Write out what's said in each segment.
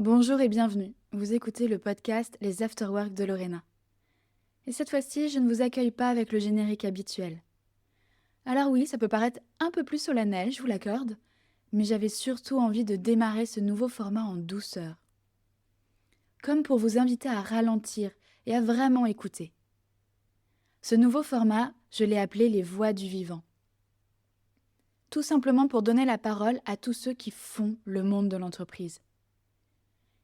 Bonjour et bienvenue. Vous écoutez le podcast Les Afterwork de Lorena. Et cette fois-ci, je ne vous accueille pas avec le générique habituel. Alors oui, ça peut paraître un peu plus solennel, je vous l'accorde, mais j'avais surtout envie de démarrer ce nouveau format en douceur. Comme pour vous inviter à ralentir et à vraiment écouter. Ce nouveau format, je l'ai appelé les voix du vivant. Tout simplement pour donner la parole à tous ceux qui font le monde de l'entreprise.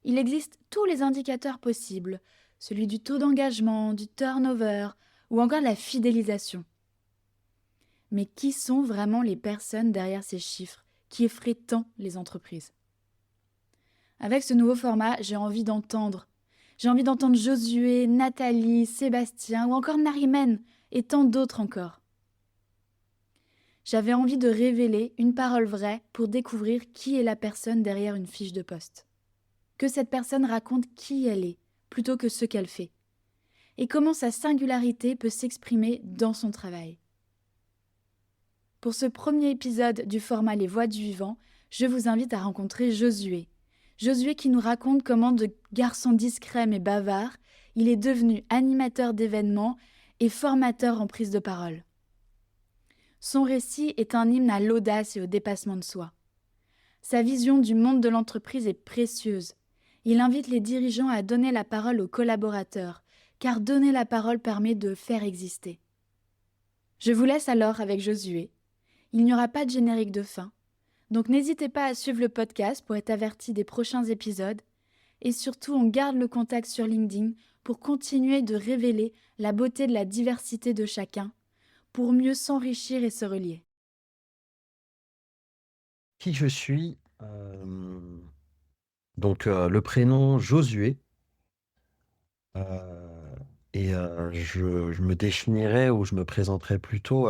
Il existe tous les indicateurs possibles, celui du taux d'engagement, du turnover ou encore de la fidélisation. Mais qui sont vraiment les personnes derrière ces chiffres qui effraient tant les entreprises? Avec ce nouveau format, j'ai envie d'entendre. J'ai envie d'entendre Josué, Nathalie, Sébastien ou encore Narimen et tant d'autres encore. J'avais envie de révéler une parole vraie pour découvrir qui est la personne derrière une fiche de poste. Que cette personne raconte qui elle est, plutôt que ce qu'elle fait, et comment sa singularité peut s'exprimer dans son travail. Pour ce premier épisode du format Les Voix du Vivant, je vous invite à rencontrer Josué. Josué qui nous raconte comment de garçon discret mais bavard, il est devenu animateur d'événements et formateur en prise de parole. Son récit est un hymne à l'audace et au dépassement de soi. Sa vision du monde de l'entreprise est précieuse. Il invite les dirigeants à donner la parole aux collaborateurs, car donner la parole permet de faire exister. Je vous laisse alors avec Josué. Il n'y aura pas de générique de fin, donc n'hésitez pas à suivre le podcast pour être averti des prochains épisodes, et surtout on garde le contact sur LinkedIn pour continuer de révéler la beauté de la diversité de chacun, pour mieux s'enrichir et se relier. Qui je suis? Le prénom Josué. euh, je me définirais ou je me présenterais plutôt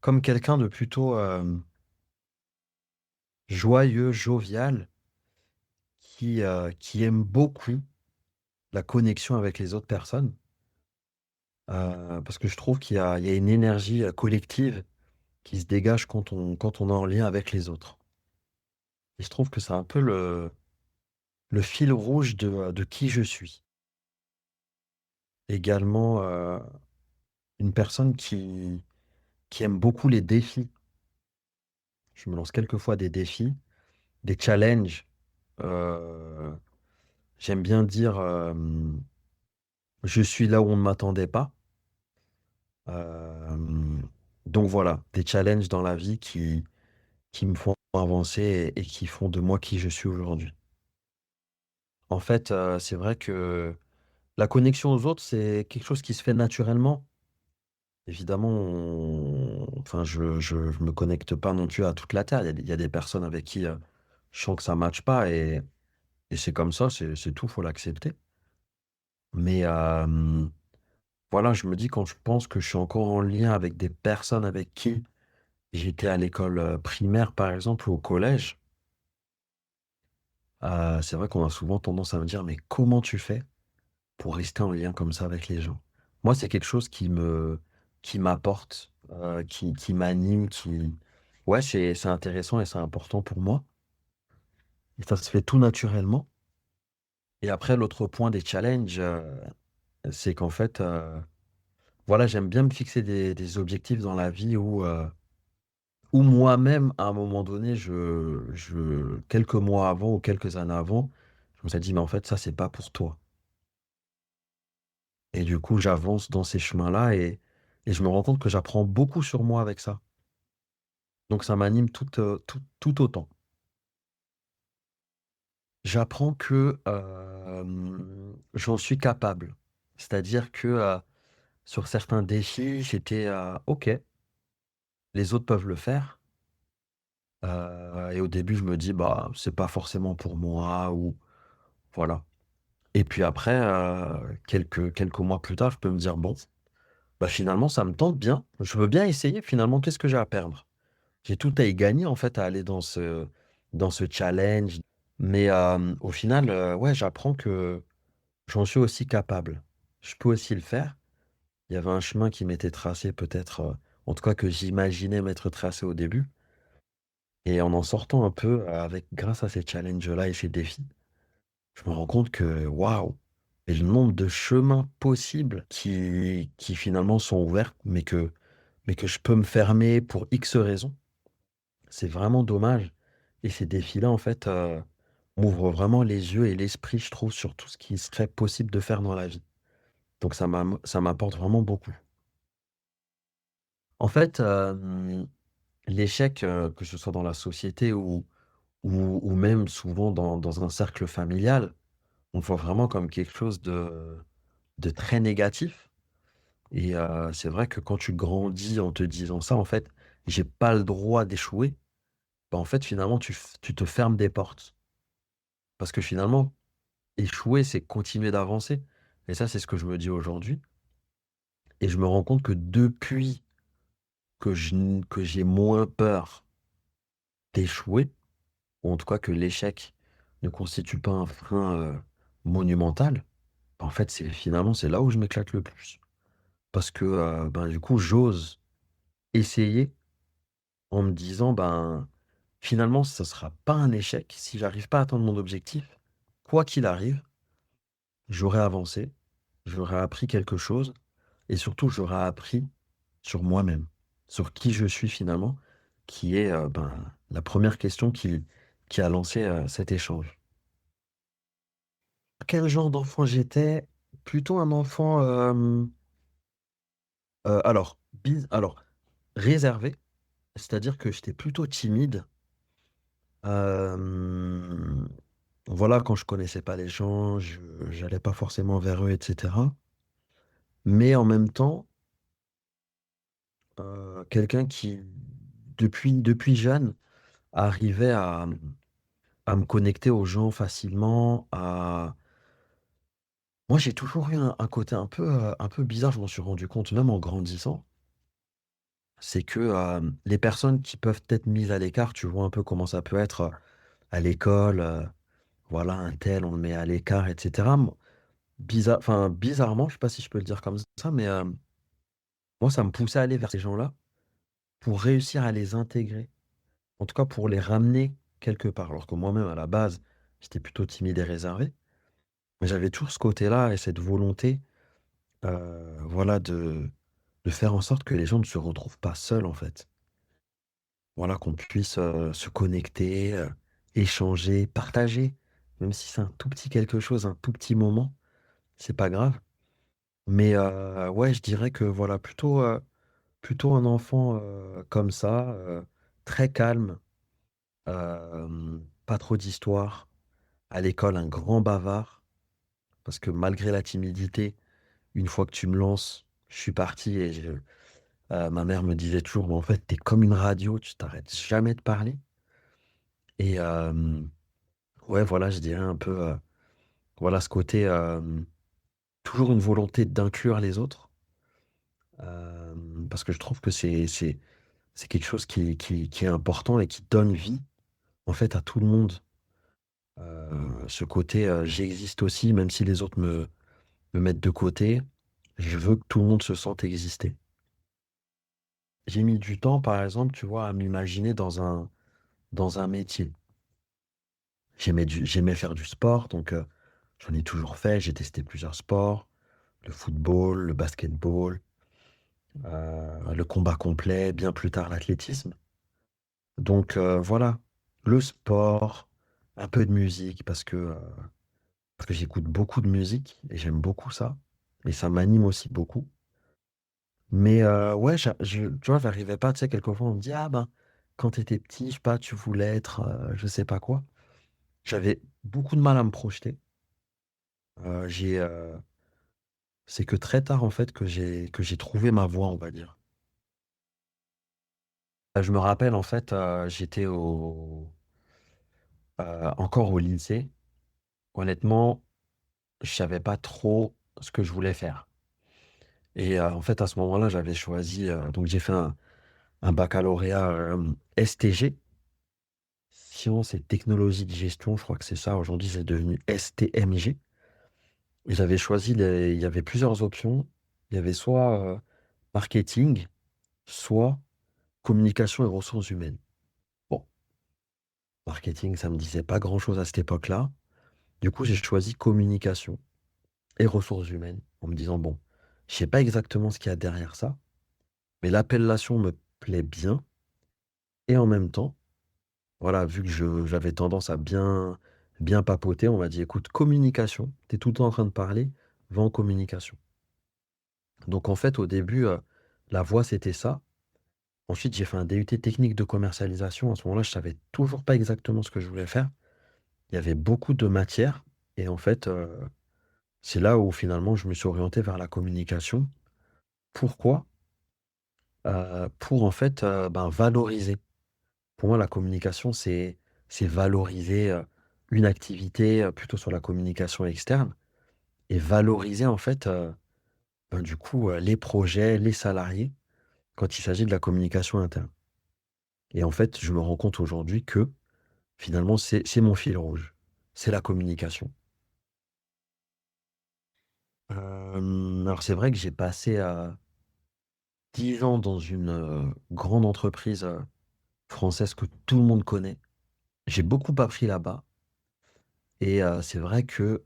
comme quelqu'un de plutôt joyeux, jovial, qui aime beaucoup la connexion avec les autres personnes. Parce que je trouve qu'il y a une énergie collective qui se dégage quand on est en lien avec les autres. Et je trouve que c'est un peu le fil rouge de qui je suis. Également, une personne qui aime beaucoup les défis. Je me lance quelquefois des défis, des challenges. Euh, J'aime bien dire je suis là où on ne m'attendait pas. Euh, donc voilà, des challenges dans la vie qui me font avancer et qui font de moi qui je suis aujourd'hui. En fait, c'est vrai que la connexion aux autres, c'est quelque chose qui se fait naturellement. Évidemment, enfin, je me connecte pas non plus à toute la Terre. Il y a des personnes avec qui je sens que ça matche pas et c'est comme ça, c'est tout, faut l'accepter. Mais voilà, je me dis quand je pense que je suis encore en lien avec des personnes avec qui j'étais à l'école primaire, par exemple, ou au collège, c'est vrai qu'on a souvent tendance à me dire, mais comment tu fais pour rester en lien comme ça avec les gens? Moi, c'est quelque chose qui m'apporte, qui m'anime, ouais, c'est intéressant et c'est important pour moi. Et ça se fait tout naturellement. Et après, l'autre point des challenges, c'est qu'en fait, voilà, j'aime bien me fixer des objectifs dans la vie où moi-même, à un moment donné, quelques mois avant ou quelques années avant, je me suis dit, mais en fait, ça, c'est pas pour toi. Et du coup, j'avance dans ces chemins-là et je me rends compte que j'apprends beaucoup sur moi avec ça. Donc, ça m'anime tout autant. J'apprends que j'en suis capable. C'est-à-dire que sur certains défis, j'étais OK, les autres peuvent le faire. Et au début, je me dis, bah, c'est pas forcément pour moi ou voilà. Et puis après, quelques mois plus tard, je peux me dire, bon, bah, finalement, ça me tente bien. Je veux bien essayer. Finalement, qu'est-ce que j'ai à perdre? J'ai tout à y gagner, en fait, à aller dans ce challenge. Mais au final, ouais, j'apprends que j'en suis aussi capable. Je peux aussi le faire. Il y avait un chemin qui m'était tracé, peut-être, en tout cas que j'imaginais m'être tracé au début. Et en sortant un peu grâce à ces challenges-là et ces défis, je me rends compte que waouh! Et le nombre de chemins possibles qui finalement sont ouverts, mais que je peux me fermer pour X raisons. C'est vraiment dommage et ces défis-là, en fait, m'ouvrent vraiment les yeux et l'esprit, je trouve, sur tout ce qui serait possible de faire dans la vie. Donc ça m'apporte vraiment beaucoup. En fait, l'échec, que ce soit dans la société ou même souvent dans un cercle familial, on le voit vraiment comme quelque chose de très négatif et c'est vrai que quand tu grandis en te disant ça, en fait: «J'ai pas le droit d'échouer», bah, en fait, finalement, tu te fermes des portes. Parce que finalement, échouer, c'est continuer d'avancer et ça, c'est ce que je me dis aujourd'hui et je me rends compte que depuis que j'ai moins peur d'échouer, ou en tout cas que l'échec ne constitue pas un frein, monumental, bah, en fait, c'est là où je m'éclate le plus. Parce que, ben, du coup, j'ose essayer en me disant: «Ben, finalement, ça sera pas un échec. Si j'arrive pas à atteindre mon objectif, quoi qu'il arrive, j'aurais avancé, j'aurais appris quelque chose et surtout j'aurais appris sur moi-même, sur qui je suis finalement», qui est, ben, la première question qui a lancé, cet échange. Quel genre d'enfant j'étais? Plutôt un enfant, alors réservé, c'est-à-dire que j'étais plutôt timide. Hem, voilà, quand je connaissais pas les gens, je j'allais pas forcément vers eux et cetera. Mais en même temps, quelqu'un qui depuis jeune arrivait à me connecter aux gens facilement, à moi j'ai toujours eu un côté un peu bizarre, je m'en suis rendu compte même en grandissant. C'est que, les personnes qui peuvent être mises à l'écart, tu vois un peu comment ça peut être, à l'école, voilà, un tel, on le met à l'écart et cetera. Bizarrement, je sais pas si je peux le dire comme ça, mais, moi ça me poussait à aller vers ces gens-là pour réussir à les intégrer. En tout cas pour les ramener quelque part. Alors que moi-même à la base, j'étais plutôt timide et réservé, mais j'avais toujours ce côté-là et cette volonté, voilà de faire en sorte que les gens ne se retrouvent pas seuls, en fait. Voilà, qu'on puisse, se connecter, échanger, partager, même si c'est un tout petit quelque chose, un tout petit moment, c'est pas grave. Mais, ouais, je dirais que voilà, plutôt un enfant, comme ça, très calme, pas trop d'histoire. À l'école, un grand bavard, parce que malgré la timidité, une fois que tu me lances, je suis parti et ma mère me disait toujours: «Mais en fait, tu es comme une radio, tu t'arrêtes jamais de parler» et ouais, voilà, je dirais un peu, voilà, ce côté, toujours une volonté d'inclure les autres, parce que je trouve que c'est quelque chose qui est important et qui donne vie, en fait, à tout le monde. Ce côté, j'existe aussi, même si les autres me mettent de côté, je veux que tout le monde se sente exister. J'ai mis du temps, par exemple, tu vois, à m'imaginer dans un métier. J'aimais faire du sport, donc j'en ai toujours fait. J'ai testé plusieurs sports, le football, le basketball, le combat complet, bien plus tard l'athlétisme. Donc voilà, le sport, un peu de musique parce que j'écoute beaucoup de musique et j'aime beaucoup ça et ça m'anime aussi beaucoup. Mais ouais, tu vois, j'arrivais pas, tu sais, quelquefois on me dit: «Ah ben, quand tu étais petit, je sais pas, tu voulais être, je sais pas quoi». J'avais beaucoup de mal à me projeter. J'ai, c'est que très tard, en fait, que j'ai trouvé ma voie, on va dire. Je me rappelle, en fait, j'étais encore au lycée. Honnêtement, je savais pas trop ce que je voulais faire et en fait, à ce moment-là, j'avais choisi, donc j'ai fait un baccalauréat, STG, sciences et technologies de gestion, je crois que c'est ça. Aujourd'hui, c'est devenu STMG et j'avais choisi les il y avait plusieurs options. Il y avait soit, marketing, soit communication et ressources humaines. Bon, marketing, ça me disait pas grand-chose à cette époque-là. Du coup, j'ai choisi communication et ressources humaines en me disant, bon, je sais pas exactement ce qu'il y a derrière ça, mais l'appellation me plaît bien. Et en même temps, voilà, vu que j'avais tendance à bien papoter, on m'a dit, écoute, communication, tu es tout le temps en train de parler, va en communication. Donc en fait, au début, la voie, c'était ça. Ensuite, j'ai fait un DUT technique de commercialisation. À ce moment-là, je savais toujours pas exactement ce que je voulais faire. Il y avait beaucoup de matières. Et en fait, c'est là où finalement, je me suis orienté vers la communication. Pourquoi? Pour en fait, ben, valoriser. Pour moi, la communication, c'est valoriser une activité plutôt sur la communication externe et valoriser en fait, ben, du coup, les projets, les salariés quand il s'agit de la communication interne. Et en fait, je me rends compte aujourd'hui que finalement, c'est mon fil rouge, c'est la communication. Alors c'est vrai que j'ai passé 10 ans dans une grande entreprise française que tout le monde connaît. J'ai beaucoup appris là-bas et c'est vrai que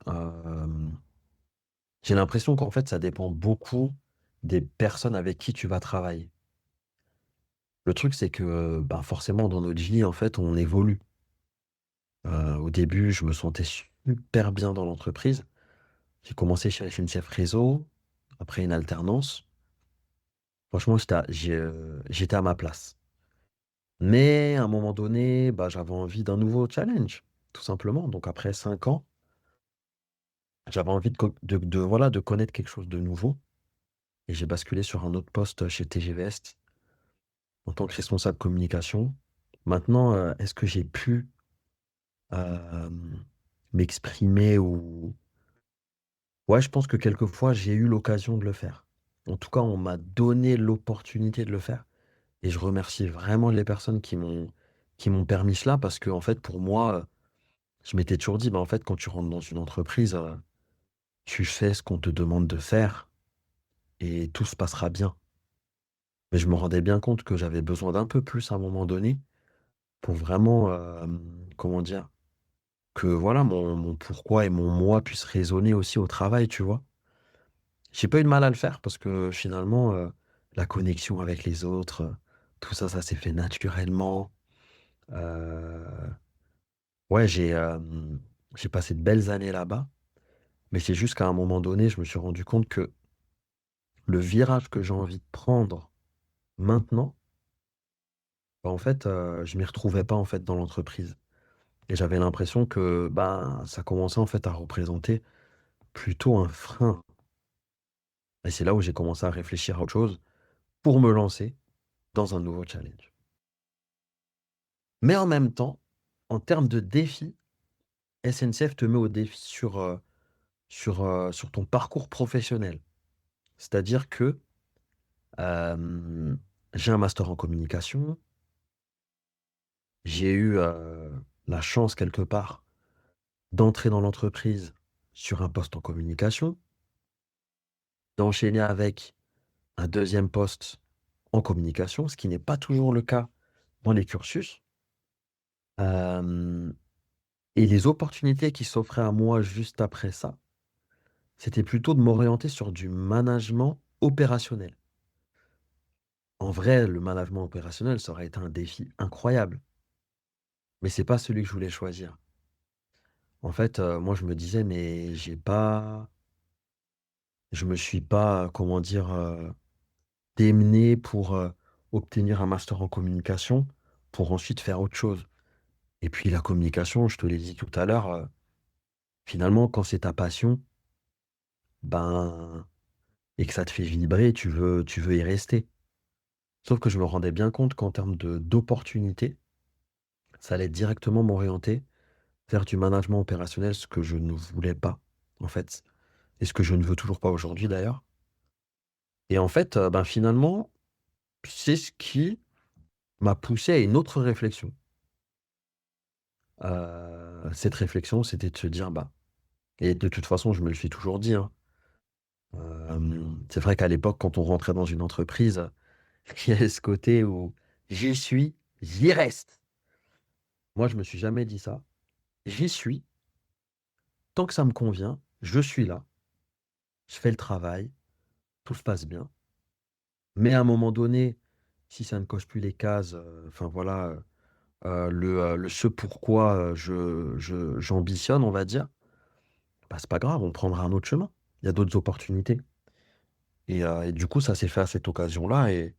j'ai l'impression qu'en fait, ça dépend beaucoup des personnes avec qui tu vas travailler. Le truc, c'est que, bah, forcément, dans notre vie, en fait, on évolue. Au début, je me sentais super bien dans l'entreprise. J'ai commencé chez SNCF Réseau, après une alternance. Franchement, j'étais à ma place. Mais à un moment donné, bah, j'avais envie d'un nouveau challenge, tout simplement. Donc après 5 ans, j'avais envie voilà, de connaître quelque chose de nouveau. Et j'ai basculé sur un autre poste chez TGV Est en tant que responsable communication. Maintenant, est-ce que j'ai pu m'exprimer ou... Ouais, je pense que quelquefois, j'ai eu l'occasion de le faire. En tout cas, on m'a donné l'opportunité de le faire. Et je remercie vraiment les personnes qui m'ont permis cela parce que, en fait, pour moi, je m'étais toujours dit, bah, en fait, quand tu rentres dans une entreprise, tu fais ce qu'on te demande de faire et tout se passera bien. Mais je me rendais bien compte que j'avais besoin d'un peu plus à un moment donné pour vraiment, comment dire, que voilà, mon pourquoi et mon moi puissent résonner aussi au travail, tu vois? J'ai pas eu de mal à le faire parce que finalement, la connexion avec les autres, tout ça, ça s'est fait naturellement. Heu, ouais, j'ai passé de belles années là-bas, mais c'est juste qu'à un moment donné, je me suis rendu compte que le virage que j'ai envie de prendre maintenant, bah, en fait, je m'y retrouvais pas, en fait, dans l'entreprise et j'avais l'impression que, ben, ça commençait, en fait, à représenter plutôt un frein. Et c'est là où j'ai commencé à réfléchir à autre chose pour me lancer dans un nouveau challenge. Mais en même temps, en termes de défi, SNCF te met au défi sur ton parcours professionnel. C'est-à-dire que, hem, j'ai un master en communication, j'ai eu, la chance quelque part d'entrer dans l'entreprise sur un poste en communication, d'enchaîner avec un deuxième poste en communication, ce qui n'est pas toujours le cas dans les cursus. Hem Et les opportunités qui s'offraient à moi juste après ça, c'était plutôt de m'orienter sur du management opérationnel. En vrai, le management opérationnel, ça aurait été un défi incroyable, mais c'est pas celui que je voulais choisir. En fait, moi, je me disais: «Mais je me suis pas, comment dire, démené pour, obtenir un master en communication, pour ensuite faire autre chose». Et puis la communication, je te l'ai dit tout à l'heure, finalement, quand c'est ta passion, ben et que ça te fait vibrer, tu veux y rester. Sauf que je me rendais bien compte qu'en termes d'opportunités, ça allait directement m'orienter vers du management opérationnel, ce que je ne voulais pas, en fait, et ce que je ne veux toujours pas aujourd'hui d'ailleurs. Et en fait, ben, finalement, c'est ce qui m'a poussé à une autre réflexion. Cette réflexion, c'était de se dire, bah et de toute façon, je me le suis toujours dit, hein, c'est vrai qu'à l'époque, quand on rentrait dans une entreprise, il y avait ce côté où: «J'y suis, j'y reste». Moi, je me suis jamais dit ça. J'y suis, Tant que ça me convient, je suis là, je fais le travail, tout se passe bien. Mais à un moment donné, si ça ne coche plus les cases, enfin voilà, le ce pourquoi, j'ambitionne, on va dire, bah, c'est pas grave, on prendra un autre chemin. Il y a d'autres opportunités et du coup, ça s'est fait à cette occasion-là et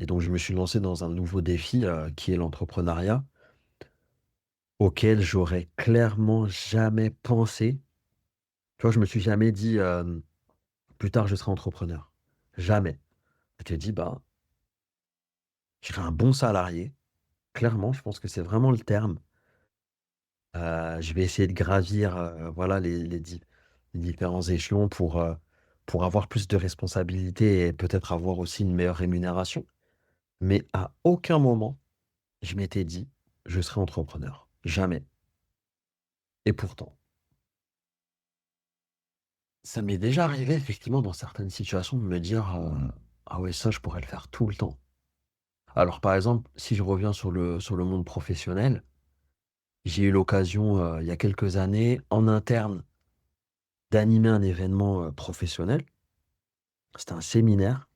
donc je me suis lancé dans un nouveau défi, qui est l'entrepreneuriat, auquel j'aurais clairement jamais pensé. Tu vois, je me suis jamais dit, «Plus tard, je serai entrepreneur». Jamais. Je t'ai dit: «Bah, je serai un bon salarié». Clairement, je pense que c'est vraiment le terme. Je vais essayer de gravir, voilà les différents échelons pour avoir plus de responsabilités et peut-être avoir aussi une meilleure rémunération. Mais à aucun moment, je m'étais dit: «Je serai entrepreneur». Jamais et pourtant, ça m'est déjà arrivé effectivement dans certaines situations de me dire, «Ah ouais, ça je pourrais le faire tout le temps». Alors par exemple, si je reviens sur le monde professionnel, j'ai eu l'occasion, il y a quelques années, en interne, d'animer un événement, professionnel. C'était un séminaire,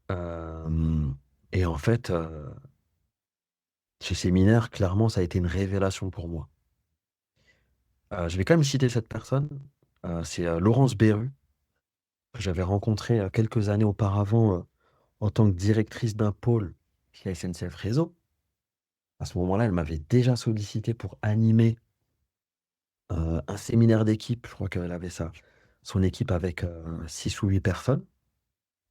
hem et en fait, ce séminaire, clairement, ça a été une révélation pour moi. Je vais quand même citer cette personne, c'est, Laurence Berru, que j'avais rencontrée, quelques années auparavant, en tant que directrice d'un pôle chez SNCF Réseau. À ce moment-là, elle m'avait déjà sollicité pour animer, un séminaire d'équipe. Je crois qu'elle avait son équipe avec, 6 ou 8 personnes.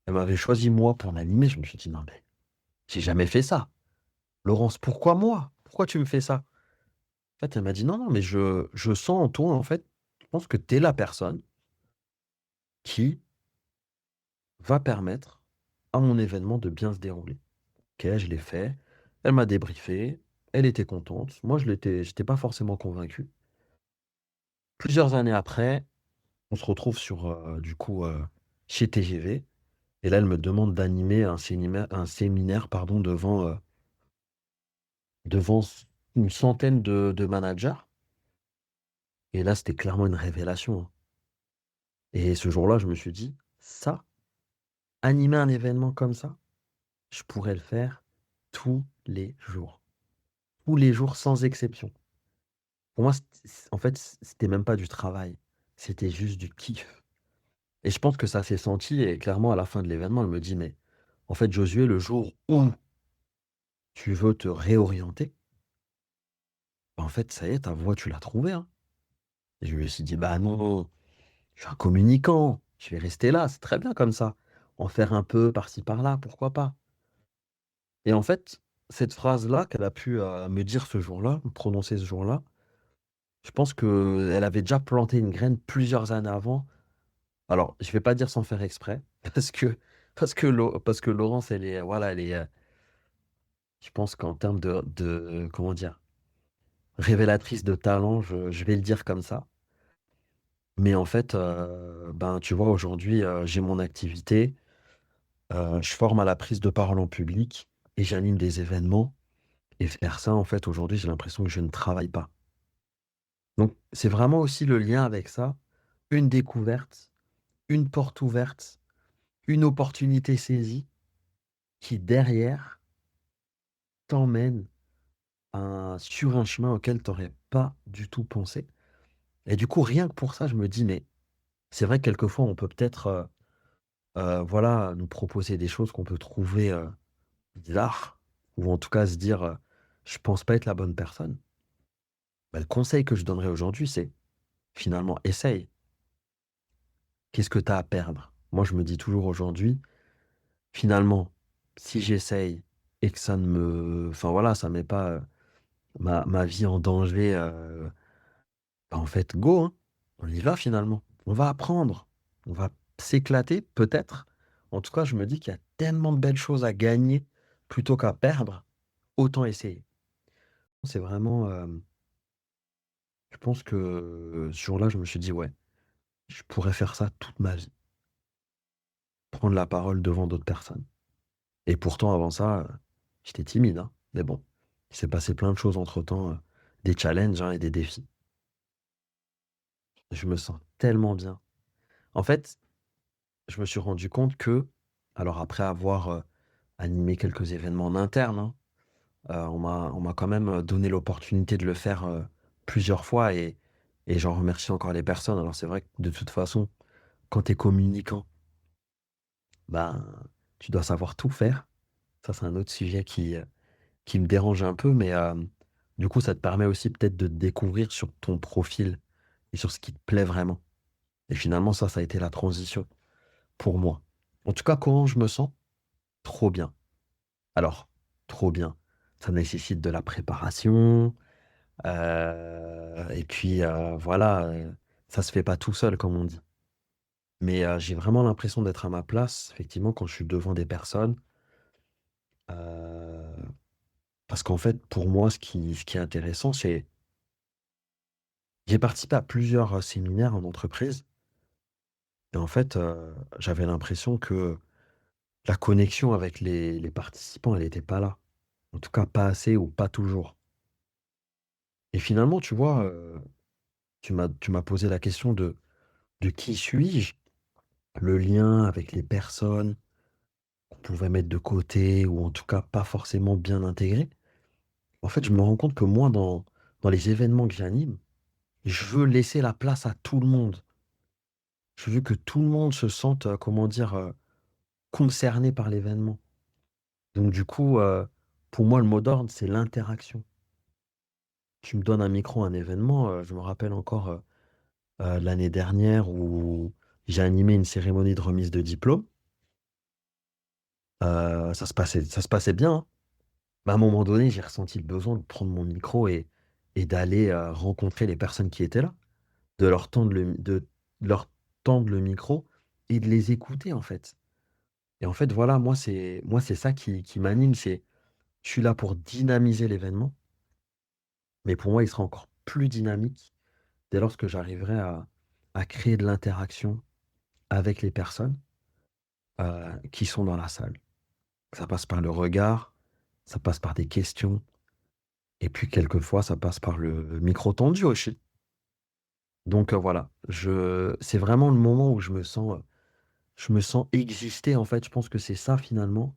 Elle m'avait choisi moi pour l'animer. Je me suis dit: «Non mais j'ai jamais fait ça. Laurence, pourquoi moi? Pourquoi tu me fais ça?» En fait, elle m'a dit: «Non, non, mais je sens en toi, en fait, je pense que tu es la personne qui va permettre à mon événement de bien se dérouler». OK, je l'ai fait. Elle m'a débriefé. Elle était contente. Moi, j'étais pas forcément convaincu. Plusieurs années après, on se retrouve du coup, chez TGV et là, elle me demande d'animer un séminaire, pardon, devant une centaine de managers et là, c'était clairement une révélation, hein. Et ce jour-là, je me suis dit: «Ça, animer un événement comme ça, je pourrais le faire tous les jours. Tous les jours sans exception». Pour moi, en fait, c'était même pas du travail, c'était juste du kiff. Et je pense que ça s'est senti et clairement à la fin de l'événement, elle me dit: «Mais en fait, Josué, le jour où tu veux te réorienter, bah, en fait, ça y est, ta voie, tu l'as trouvée, hein». Et je lui ai dit: «Bah non, je suis un communicant, je vais rester là, c'est très bien comme ça. En faire un peu par-ci par-là, pourquoi pas?» Et en fait, cette phrase-là qu'elle a pu, me dire ce jour-là, me prononcer ce jour-là, je pense qu'elle avait déjà planté une graine plusieurs années avant. Alors, je vais pas dire sans faire exprès, parce que Laurence, elle est, voilà, elle est, je pense qu'en termes de comment dire? Révélatrice de talent, je vais le dire comme ça. Mais en fait, ben, tu vois, aujourd'hui, j'ai mon activité, je forme à la prise de parole en public et j'anime des événements et faire ça, en fait, aujourd'hui, j'ai l'impression que je ne travaille pas. Donc c'est vraiment aussi le lien avec ça, une découverte, une porte ouverte, une opportunité saisie qui derrière t'emmène sur un chemin auquel tu aurais pas du tout pensé et du coup, rien que pour ça, je me dis: «Mais c'est vrai que quelquefois on peut peut-être, voilà, nous proposer des choses qu'on peut trouver, bizarres ou en tout cas se dire, "Je pense pas être la bonne personne"». Bah, le conseil que je donnerais aujourd'hui, c'est finalement essaye. Qu'est-ce que tu as à perdre? Moi, je me dis toujours aujourd'hui: «Finalement, si j'essaye et que ça ne me enfin voilà, ça met pas, ma vie en danger, bah, en fait, go, hein. On y va finalement. On va apprendre. On va s'éclater peut-être. En tout cas, je me dis qu'il y a tellement de belles choses à gagner plutôt qu'à perdre, autant essayer». C'est vraiment, je pense que ce jour-là, je me suis dit: «Ouais, je pourrais faire ça toute ma vie, prendre la parole devant d'autres personnes». Et pourtant avant ça, j'étais timide, hein, mais bon, il s'est passé plein de choses entre-temps, des challenges, hein, et des défis. je me sens tellement bien. En fait, je me suis rendu compte que alors après avoir, animé quelques événements en interne, hein, on m'a quand même, donné l'opportunité de le faire, plusieurs fois et j'en remercie encore les personnes. Alors c'est vrai que de toute façon, quand tu es communicant, ben, tu dois savoir tout faire. Ça, c'est un autre sujet qui me dérange un peu, mais du coup, ça te permet aussi peut-être de te découvrir sur ton profil et sur ce qui te plaît vraiment. Et finalement, ça a été la transition pour moi. En tout cas, comment je me sens? Trop bien. Alors, trop bien. Ça nécessite de la préparation, et puis, voilà, ça se fait pas tout seul, comme on dit. Mais, j'ai vraiment l'impression d'être à ma place, effectivement, quand je suis devant des personnes, heu, parce qu'en fait, pour moi, ce qui est intéressant, c'est j'ai participé à plusieurs, séminaires en entreprise et en fait, j'avais l'impression que la connexion avec les participants, elle était pas là. En tout cas, pas assez ou pas toujours. Et finalement, tu vois, tu m'as posé la question de qui suis-je? Le lien avec les personnes qu'on pouvait mettre de côté ou en tout cas pas forcément bien intégrées. En fait, je me rends compte que moi, dans les événements que j'anime, je veux laisser la place à tout le monde. Je veux que tout le monde se sente, comment dire, concerné par l'événement. Donc du coup, pour moi, le mot d'ordre, c'est l'interaction. Tu me donnes un micro à un événement, je me rappelle encore, l'année dernière où j'ai animé une cérémonie de remise de diplôme. Ça se passait bien, hein. Mais à un moment donné, j'ai ressenti le besoin de prendre mon micro et d'aller, rencontrer les personnes qui étaient là, de leur tendre le micro et de les écouter, en fait. Et en fait, voilà, moi c'est ça qui m'anime, c'est je suis là pour dynamiser l'événement, mais pour moi, il sera encore plus dynamique dès lors que j'arriverai à créer de l'interaction avec les personnes, qui sont dans la salle. Ça passe par le regard, ça passe par des questions et puis quelquefois ça passe par le micro tendu aussi. Donc, voilà, c'est vraiment le moment où je me sens exister en fait. Je pense que c'est ça finalement,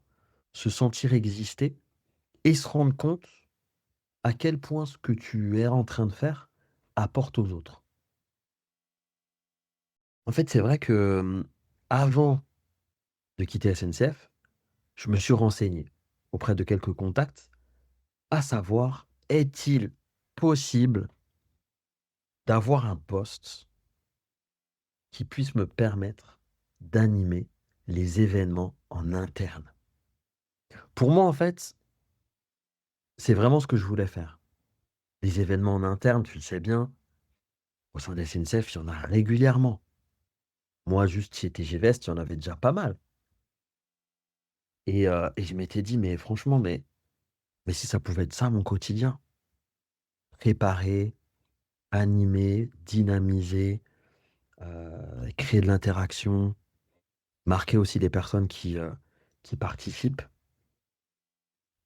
se sentir exister et se rendre compte à quel point ce que tu es en train de faire apporte aux autres. En fait, c'est vrai que, avant de quitter SNCF, je me suis renseigné auprès de quelques contacts, à savoir, est-il possible d'avoir un poste qui puisse me permettre d'animer les événements en interne? Pour moi, en fait, c'est vraiment ce que je voulais faire. Les événements en interne, tu le sais bien, au sein de la SNCF, il y en a régulièrement. Moi, juste chez TGVest, il y en avait déjà pas mal. Et je m'étais dit: «Mais franchement, mais si ça pouvait être ça mon quotidien?» Préparer, animer, dynamiser, créer de l'interaction, marquer aussi les personnes qui participent.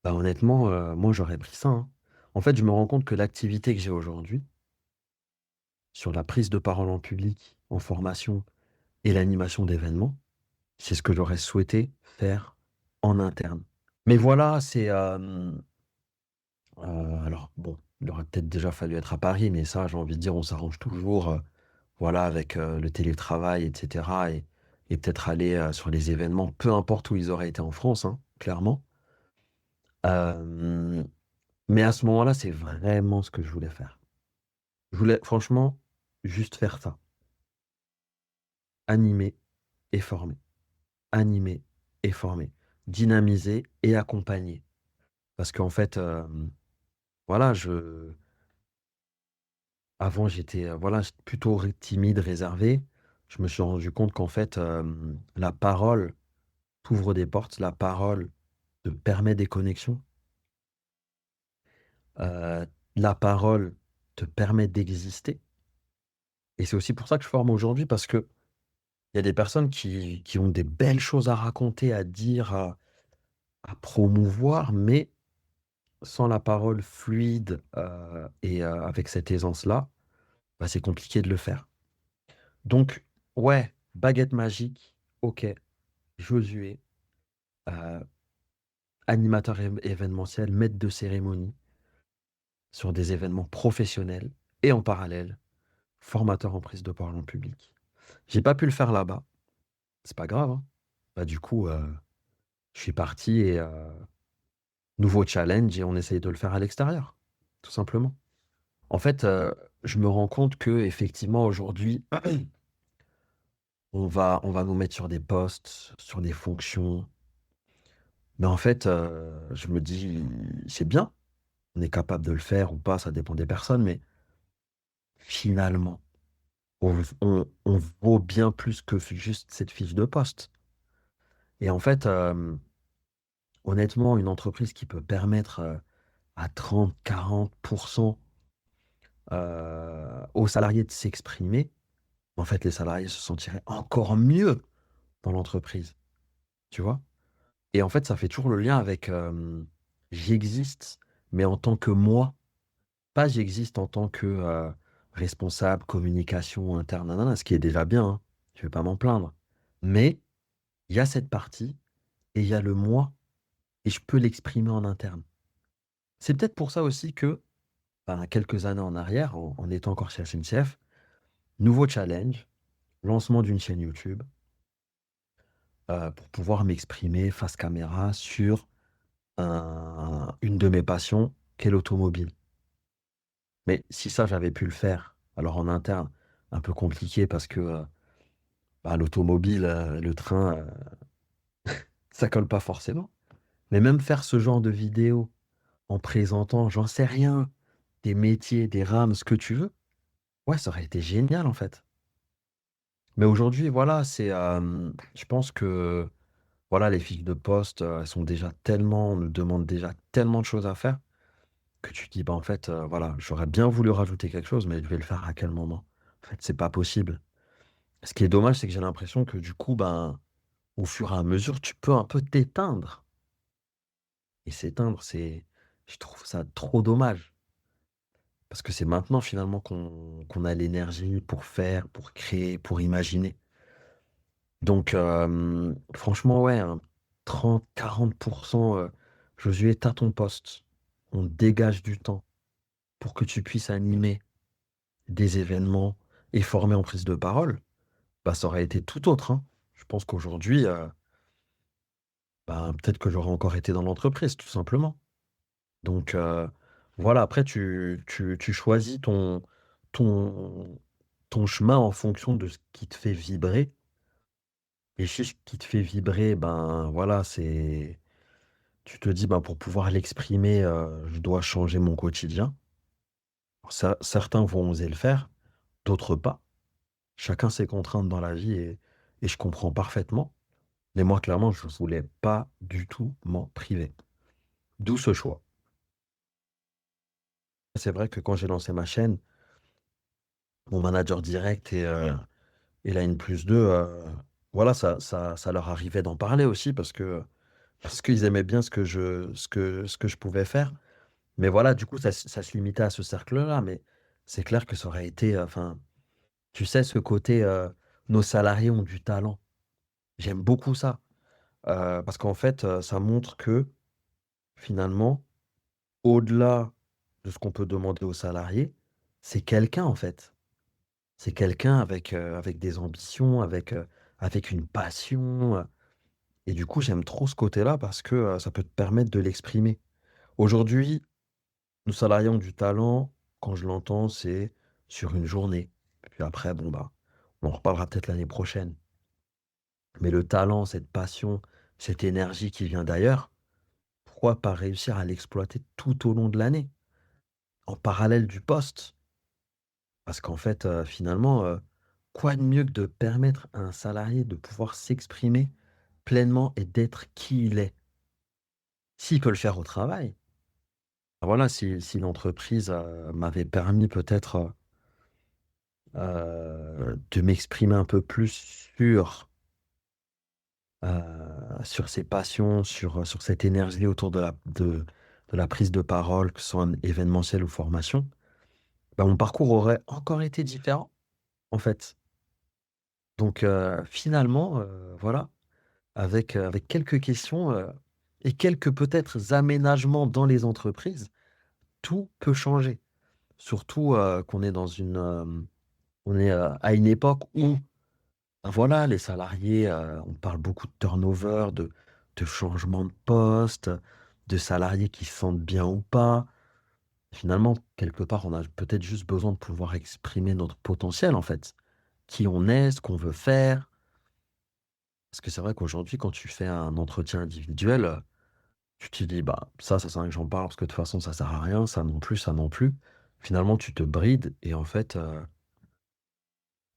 Bah, honnêtement, moi j'aurais pris ça, hein. En fait, je me rends compte que l'activité que j'ai aujourd'hui, sur la prise de parole en public, en formation et l'animation d'événements, c'est ce que j'aurais souhaité faire en interne. Mais voilà, alors bon, il aurait peut-être déjà fallu être à Paris, mais ça, j'ai envie de dire, on s'arrange toujours, voilà, avec, le télétravail et cetera et peut-être aller, sur les événements, peu importe où ils auraient été en France, hein, clairement. Hem, mais à ce moment-là, c'est vraiment ce que je voulais faire. Je voulais franchement juste faire ça, animer et former, animer et former, dynamiser et accompagner. Parce qu'en fait, voilà, avant j'étais, voilà, plutôt timide, réservé. Je me suis rendu compte qu'en fait, la parole t'ouvre des portes, la parole te permet des connexions, heu, la parole te permet d'exister et c'est aussi pour ça que je forme aujourd'hui parce qu'il y a des personnes qui ont des belles choses à raconter, à dire, à promouvoir, mais sans la parole fluide, et avec cette aisance-là, bah, c'est compliqué de le faire. Donc, ouais, baguette magique, ok. Josué, euh, animateur événementiel, maître de cérémonie sur des événements professionnels et en parallèle, formateur en prise de parole en public. J'ai pas pu le faire là-bas, c'est pas grave, hein. Bah, du coup, je suis parti et nouveau challenge et on essaye de le faire à l'extérieur, tout simplement. En fait, je me rends compte que effectivement aujourd'hui, on va nous mettre sur des postes, sur des fonctions. Mais en fait, je me dis, c'est bien, on est capable de le faire ou pas, ça dépend des personnes, mais finalement, on vaut bien plus que juste cette fiche de poste. Et en fait, honnêtement, une entreprise qui peut permettre à 30-40% aux salariés de s'exprimer, en fait, les salariés se sentiraient encore mieux dans l'entreprise, tu vois? Et en fait, ça fait toujours le lien avec j'existe, mais en tant que moi, pas j'existe en tant que responsable, communication interne, nanana, ce qui est déjà bien, hein, je vais pas m'en plaindre. Mais il y a cette partie et il y a le moi et je peux l'exprimer en interne. C'est peut-être pour ça aussi que, ben, quelques années en arrière, en étant encore chez SNCF, nouveau challenge, lancement d'une chaîne YouTube pour pouvoir m'exprimer face caméra sur une de mes passions, qui est l'automobile. Mais si ça, j'avais pu le faire, alors en interne, un peu compliqué parce que bah, l'automobile, le train, ça colle pas forcément. Mais même faire ce genre de vidéo en présentant, j'en sais rien, des métiers, des rames, ce que tu veux, ouais, ça aurait été génial en fait. Mais aujourd'hui, voilà, je pense que voilà, les fiches de poste, elles sont déjà tellement, on nous demande déjà tellement de choses à faire que tu te dis, bah en fait, voilà, j'aurais bien voulu rajouter quelque chose, mais je vais le faire à quel moment? En fait, c'est pas possible. Ce qui est dommage, c'est que j'ai l'impression que du coup, ben, au fur et à mesure, tu peux un peu t'éteindre. Et s'éteindre, je trouve ça trop dommage. Parce que c'est maintenant finalement qu'on a l'énergie pour faire, pour créer, pour imaginer. Donc, franchement, ouais, hein, 30-40%, Josué, t'as ton poste. On dégage du temps pour que tu puisses animer des événements et former en prise de parole. Bah, ça aurait été tout autre, hein. Je pense qu'aujourd'hui, bah, peut-être que j'aurais encore été dans l'entreprise, tout simplement. Donc, voilà, après, tu choisis ton, ton chemin en fonction de ce qui te fait vibrer. Et si ce qui te fait vibrer, ben voilà, tu te dis, ben, pour pouvoir l'exprimer, je dois changer mon quotidien. Certains vont oser le faire, d'autres pas. Chacun ses contraintes dans la vie et je comprends parfaitement. Mais moi, clairement, je ne voulais pas du tout m'en priver. D'où ce choix. C'est vrai que quand j'ai lancé ma chaîne, mon manager direct et la N+2, voilà, ça leur arrivait d'en parler aussi parce qu'ils aimaient bien ce que je pouvais faire. Mais voilà, du coup, ça se limitait à ce cercle-là. Mais c'est clair que ça aurait été, enfin, tu sais, ce côté, nos salariés ont du talent. J'aime beaucoup ça. Parce qu'en fait, ça montre que finalement, au-delà de ce qu'on peut demander aux salariés, c'est quelqu'un en fait. C'est quelqu'un avec des ambitions, avec une passion, et du coup, j'aime trop ce côté-là parce que, ça peut te permettre de l'exprimer. Aujourd'hui, nous salariés ont du talent, quand je l'entends, c'est sur une journée. Puis après, bon, bah, on en reparlera peut-être l'année prochaine. Mais le talent, cette passion, cette énergie qui vient d'ailleurs, pourquoi pas réussir à l'exploiter tout au long de l'année, en parallèle du poste? Parce qu'en fait, finalement, quoi de mieux que de permettre à un salarié de pouvoir s'exprimer pleinement et d'être qui il est? S'il peut le faire au travail, bah voilà, si l'entreprise, m'avait permis peut-être, de m'exprimer un peu plus sur ses passions, sur cette énergie autour de la prise de parole, que ce soit un événementiel ou formation, bah, mon parcours aurait encore été différent, en fait. Donc finalement, voilà, avec quelques questions, et quelques peut-être aménagements dans les entreprises, tout peut changer. Surtout, qu'on est dans on est, à une époque où, ben, voilà, les salariés, on parle beaucoup de turnover, de changement de poste, de salariés qui se sentent bien ou pas. Finalement, quelque part, on a peut-être juste besoin de pouvoir exprimer notre potentiel, en fait. Qui on est, ce qu'on veut faire. Parce que c'est vrai qu'aujourd'hui, quand tu fais un entretien individuel, tu te dis: «Bah, ça sert à rien que j'en parle parce que de toute façon, ça sert à rien, ça non plus, ça non plus». Finalement, tu te brides et en fait,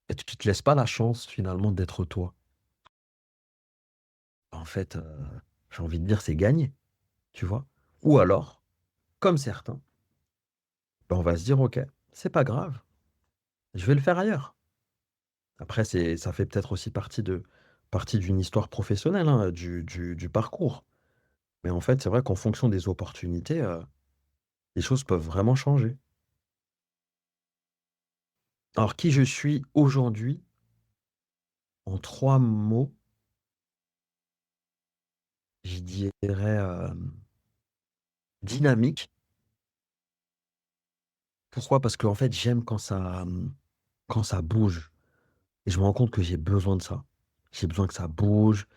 et tu te laisses pas la chance finalement d'être toi. En fait, j'ai envie de dire, c'est gagné, tu vois? Ou alors, comme certains, bah, on va se dire: «OK, c'est pas grave, je vais le faire ailleurs». Après ça fait peut-être aussi partie d'une histoire professionnelle, hein, du parcours. Mais en fait, c'est vrai qu'en fonction des opportunités, les choses peuvent vraiment changer. Alors qui je suis aujourd'hui, en 3 mots, je dirais, dynamique. Pourquoi? Parce qu'en fait, j'aime quand ça bouge et je me rends compte que j'ai besoin de ça. J'ai besoin que ça bouge,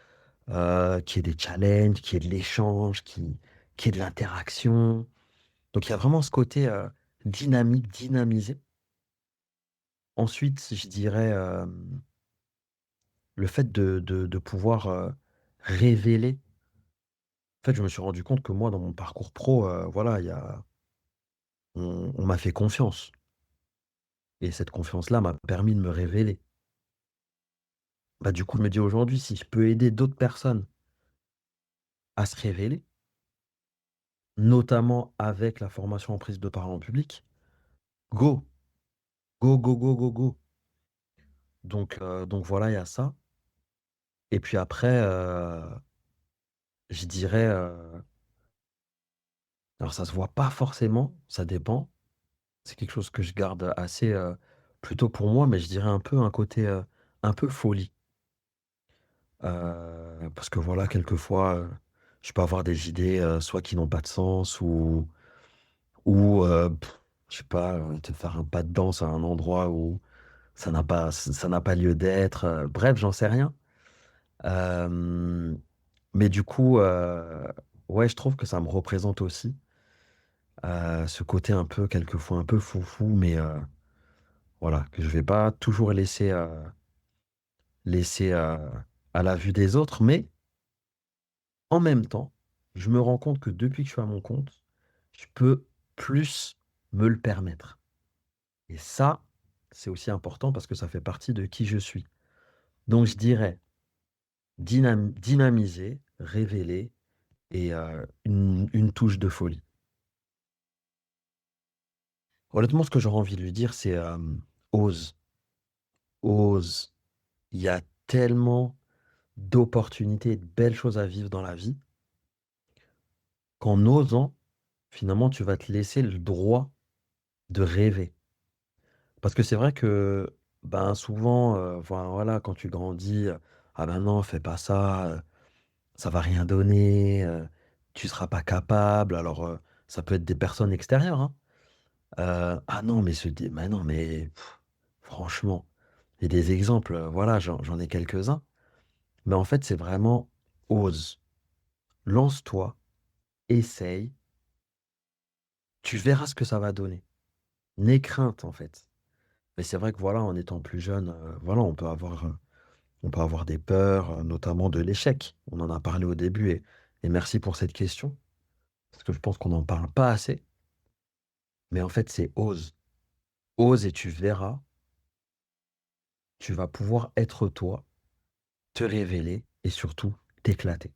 qu'il y ait des challenges, qu'il y ait de l'échange, qu'il y ait de l'interaction. Donc il y a vraiment ce côté, dynamique, dynamisé. Ensuite, je dirais, le fait de pouvoir, révéler. En fait, je me suis rendu compte que moi, dans mon parcours pro, voilà, il y a on m'a fait confiance et cette confiance-là m'a permis de me révéler. Bah, du coup, je me dis aujourd'hui, si je peux aider d'autres personnes à se révéler, notamment avec la formation en prise de parole en public, go, go, go, go, go, go. Donc voilà, il y a ça et puis après, je dirais, alors ça se voit pas forcément, ça dépend. C'est quelque chose que je garde assez, plutôt pour moi, mais je dirais un peu un côté, un peu folie. Parce que voilà, quelquefois, je peux avoir des idées, soit qui n'ont pas de sens ou je sais pas, te faire un pas de danse à un endroit où ça n'a pas lieu d'être, bref, j'en sais rien. Hem, mais du coup, ouais, je trouve que ça me représente aussi, ce côté un peu quelquefois un peu foufou, mais voilà, que je vais pas toujours laisser, à la vue des autres, mais en même temps, je me rends compte que depuis que je suis à mon compte, je peux plus me le permettre et ça, c'est aussi important parce que ça fait partie de qui je suis. Donc je dirais dynamiser, révéler et une touche de folie. Honnêtement, ce que j'aurais envie de lui dire, c'est, ose, ose. Il y a tellement d'opportunités et de belles choses à vivre dans la vie qu'en osant, finalement, tu vas te laisser le droit de rêver. Parce que c'est vrai que, ben, souvent, enfin, voilà, quand tu grandis, «Ah ben non, fais pas ça, ça va rien donner, tu seras pas capable». Alors, ça peut être des personnes extérieures, hein. «Ah non, mais mais non, mais franchement». Et des exemples, voilà, j'en ai quelques-uns. Mais en fait, c'est vraiment ose, lance-toi, essaye, tu verras ce que ça va donner. N'aie crainte, en fait. Mais c'est vrai que voilà, en étant plus jeune, voilà, on peut avoir des peurs, notamment de l'échec. On en a parlé au début et merci pour cette question, parce que je pense qu'on n'en parle pas assez. Mais en fait, c'est ose. Ose et tu verras, tu vas pouvoir être toi, te révéler et surtout t'éclater.